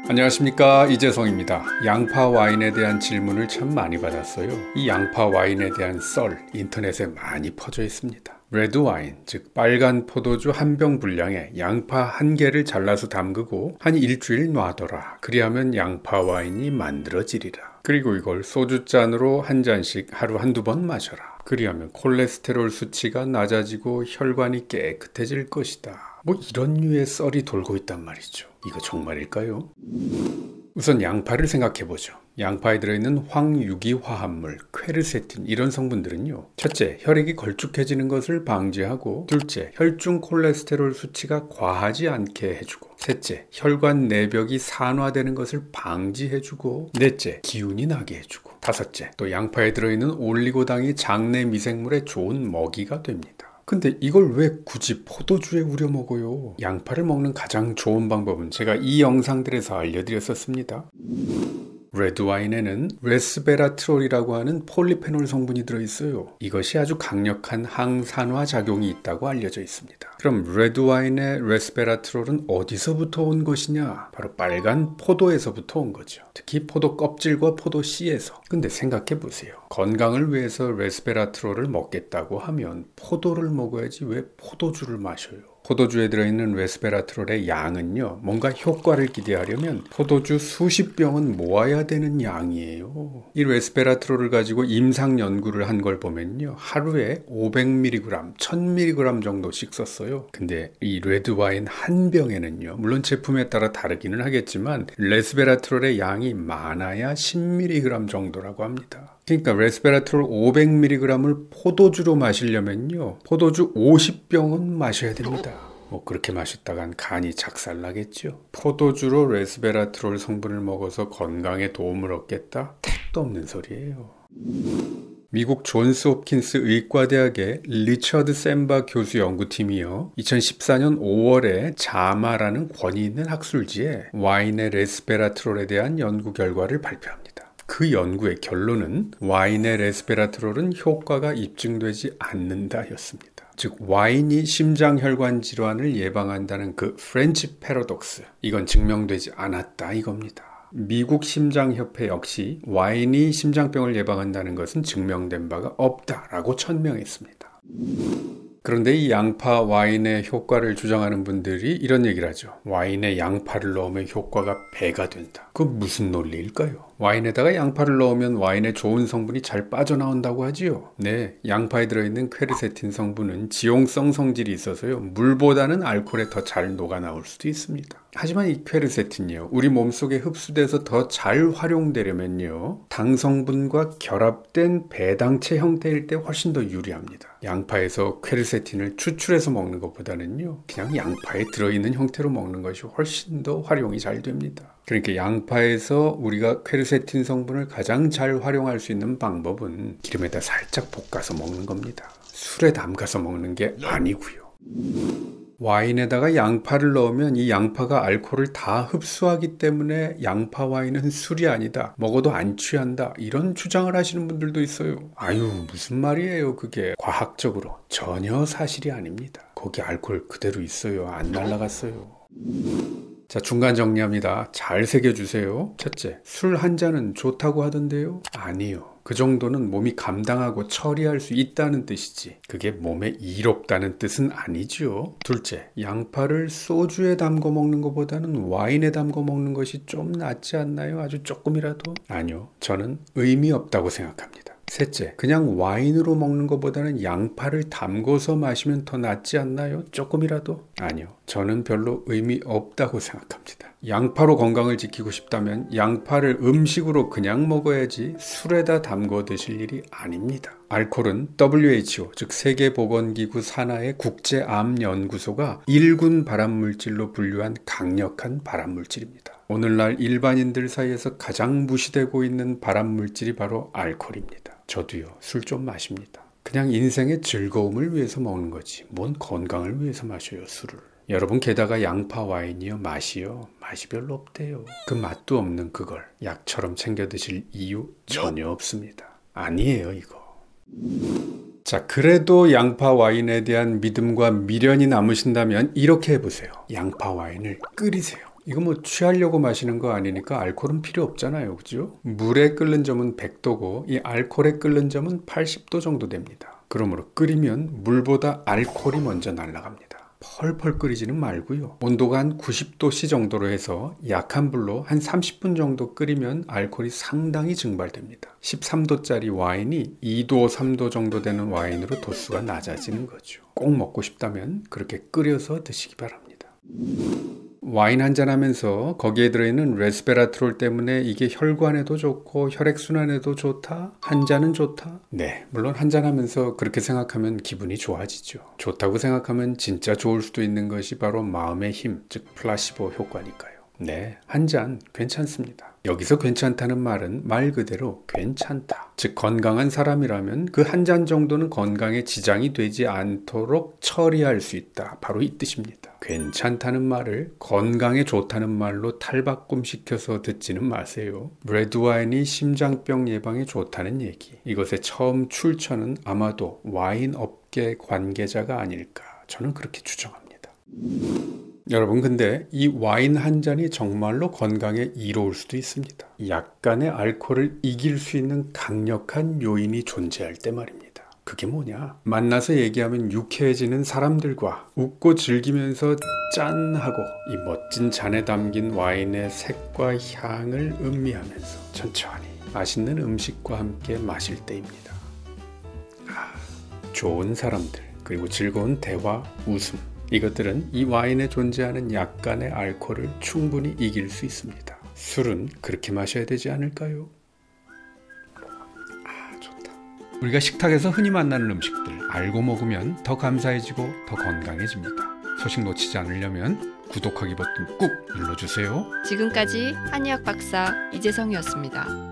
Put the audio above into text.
안녕하십니까, 이재성입니다. 양파 와인에 대한 질문을 참 많이 받았어요. 이 양파 와인에 대한 썰 인터넷에 많이 퍼져 있습니다. 레드 와인, 즉 빨간 포도주 한 병 분량에 양파 한 개를 잘라서 담그고 한 일주일 놔둬라. 그리하면 양파 와인이 만들어지리라. 그리고 이걸 소주잔으로 한 잔씩 하루 한두 번 마셔라. 그리하면 콜레스테롤 수치가 낮아지고 혈관이 깨끗해질 것이다. 뭐 이런 류의 썰이 돌고 있단 말이죠. 이거 정말일까요? 우선 양파를 생각해보죠. 양파에 들어있는 황유기화합물, 퀘르세틴 이런 성분들은요. 첫째, 혈액이 걸쭉해지는 것을 방지하고, 둘째, 혈중 콜레스테롤 수치가 과하지 않게 해주고, 셋째, 혈관 내벽이 산화되는 것을 방지해주고, 넷째, 기운이 나게 해주고, 다섯째, 또 양파에 들어있는 올리고당이 장내 미생물에 좋은 먹이가 됩니다. 근데 이걸 왜 굳이 포도주에 우려 먹어요? 양파를 먹는 가장 좋은 방법은 제가 이 영상들에서 알려드렸었습니다. 레드 와인에는 레스베라트롤이라고 하는 폴리페놀 성분이 들어있어요. 이것이 아주 강력한 항산화 작용이 있다고 알려져 있습니다. 그럼 레드 와인의 레스베라트롤은 어디서부터 온 것이냐? 바로 빨간 포도에서부터 온 거죠. 특히 포도 껍질과 포도 씨에서. 근데 생각해 보세요. 건강을 위해서 레스베라트롤을 먹겠다고 하면 포도를 먹어야지 왜 포도주를 마셔요? 포도주에 들어있는 레스베라트롤의 양은요, 뭔가 효과를 기대하려면 포도주 수십 병은 모아야 되는 양이에요. 이 레스베라트롤을 가지고 임상 연구를 한 걸 보면요, 하루에 500mg, 1000mg 정도씩 썼어요. 근데 이 레드 와인 한 병에는요, 물론 제품에 따라 다르기는 하겠지만 레스베라트롤의 양이 많아야 10mg 정도라고 합니다. 그러니까 레스베라트롤 500mg을 포도주로 마시려면요, 포도주 50병은 마셔야 됩니다. 뭐 그렇게 마셨다간 간이 작살나겠죠. 포도주로 레스베라트롤 성분을 먹어서 건강에 도움을 얻겠다? 택도 없는 소리예요. 미국 존스 홉킨스 의과대학의 리처드 샘바 교수 연구팀이요, 2014년 5월에 자마라는 권위 있는 학술지에 와인의 레스베라트롤에 대한 연구 결과를 발표합니다. 그 연구의 결론은 와인의 레스베라트롤은 효과가 입증되지 않는다였습니다. 즉 와인이 심장혈관 질환을 예방한다는 그 프렌치 패러독스, 이건 증명되지 않았다 이겁니다. 미국 심장협회 역시 와인이 심장병을 예방한다는 것은 증명된 바가 없다라고 천명했습니다. 그런데 이 양파 와인의 효과를 주장하는 분들이 이런 얘기를 하죠. 와인에 양파를 넣으면 효과가 배가 된다. 그건 무슨 논리일까요? 와인에다가 양파를 넣으면 와인의 좋은 성분이 잘 빠져나온다고 하지요. 네, 양파에 들어있는 퀘르세틴 성분은 지용성 성질이 있어서요, 물보다는 알코올에 더 잘 녹아나올 수도 있습니다. 하지만 이 퀘르세틴이요, 우리 몸속에 흡수돼서 더 잘 활용되려면요, 당 성분과 결합된 배당체 형태일 때 훨씬 더 유리합니다. 양파에서 퀘르세틴을 추출해서 먹는 것보다는요, 그냥 양파에 들어있는 형태로 먹는 것이 훨씬 더 활용이 잘 됩니다. 그러니까 양파에서 우리가 퀘르세틴 성분을 가장 잘 활용할 수 있는 방법은 기름에다 살짝 볶아서 먹는 겁니다. 술에 담가서 먹는 게 아니고요. 와인에다가 양파를 넣으면 이 양파가 알코올을 다 흡수하기 때문에 양파 와인은 술이 아니다, 먹어도 안 취한다, 이런 주장을 하시는 분들도 있어요. 아유, 무슨 말이에요 그게. 과학적으로 전혀 사실이 아닙니다. 거기 알코올 그대로 있어요. 안 날아갔어요. 자, 중간 정리합니다. 잘 새겨주세요. 첫째, 술 한 잔은 좋다고 하던데요? 아니요. 그 정도는 몸이 감당하고 처리할 수 있다는 뜻이지, 그게 몸에 이롭다는 뜻은 아니죠. 둘째, 양파를 소주에 담궈 먹는 것보다는 와인에 담궈 먹는 것이 좀 낫지 않나요? 아주 조금이라도? 아니요. 저는 의미 없다고 생각합니다. 셋째, 그냥 와인으로 먹는 것보다는 양파를 담궈서 마시면 더 낫지 않나요? 조금이라도? 아니요. 저는 별로 의미 없다고 생각합니다. 양파로 건강을 지키고 싶다면 양파를 음식으로 그냥 먹어야지 술에다 담궈 드실 일이 아닙니다. 알코올은 WHO, 즉 세계보건기구 산하의 국제암연구소가 1군 발암물질로 분류한 강력한 발암물질입니다. 오늘날 일반인들 사이에서 가장 무시되고 있는 발암물질이 바로 알코올입니다. 저도요, 술 좀 마십니다. 그냥 인생의 즐거움을 위해서 먹는 거지 뭔 건강을 위해서 마셔요, 술을. 여러분, 게다가 양파 와인이요, 맛이 별로 없대요. 그 맛도 없는 그걸 약처럼 챙겨 드실 이유 전혀 없습니다. 아니에요 이거. 자, 그래도 양파 와인에 대한 믿음과 미련이 남으신다면 이렇게 해보세요. 양파 와인을 끓이세요. 이거 뭐 취하려고 마시는 거 아니니까 알코올은 필요 없잖아요. 그죠? 물에 끓는 점은 100도고 이 알코올에 끓는 점은 80도 정도 됩니다. 그러므로 끓이면 물보다 알코올이 먼저 날아갑니다. 펄펄 끓이지는 말고요. 온도가 한 90도씨 정도로 해서 약한 불로 한 30분 정도 끓이면 알코올이 상당히 증발됩니다. 13도짜리 와인이 2도, 3도 정도 되는 와인으로 도수가 낮아지는 거죠. 꼭 먹고 싶다면 그렇게 끓여서 드시기 바랍니다. 와인 한잔 하면서 거기에 들어있는 레스베라트롤 때문에 이게 혈관에도 좋고 혈액순환에도 좋다? 한 잔은 좋다? 네, 물론 한잔 하면서 그렇게 생각하면 기분이 좋아지죠. 좋다고 생각하면 진짜 좋을 수도 있는 것이 바로 마음의 힘, 즉 플라시보 효과니까요. 네, 한 잔 괜찮습니다. 여기서 괜찮다는 말은 말 그대로 괜찮다. 즉 건강한 사람이라면 그 한 잔 정도는 건강에 지장이 되지 않도록 처리할 수 있다. 바로 이 뜻입니다. 괜찮다는 말을 건강에 좋다는 말로 탈바꿈시켜서 듣지는 마세요. 레드와인이 심장병 예방에 좋다는 얘기. 이것의 처음 출처는 아마도 와인 업계 관계자가 아닐까. 저는 그렇게 추정합니다. 여러분, 근데 이 와인 한 잔이 정말로 건강에 이로울 수도 있습니다. 약간의 알코올을 이길 수 있는 강력한 요인이 존재할 때 말입니다. 그게 뭐냐? 만나서 얘기하면 유쾌해지는 사람들과 웃고 즐기면서 짠하고 이 멋진 잔에 담긴 와인의 색과 향을 음미하면서 천천히 맛있는 음식과 함께 마실 때입니다. 좋은 사람들, 그리고 즐거운 대화, 웃음, 이것들은 이 와인에 존재하는 약간의 알코올을 충분히 이길 수 있습니다. 술은 그렇게 마셔야 되지 않을까요? 좋다. 우리가 식탁에서 흔히 만나는 음식들 알고 먹으면 더 감사해지고 더 건강해집니다. 소식 놓치지 않으려면 구독하기 버튼 꾹 눌러주세요. 지금까지 한의학 박사 이재성이었습니다.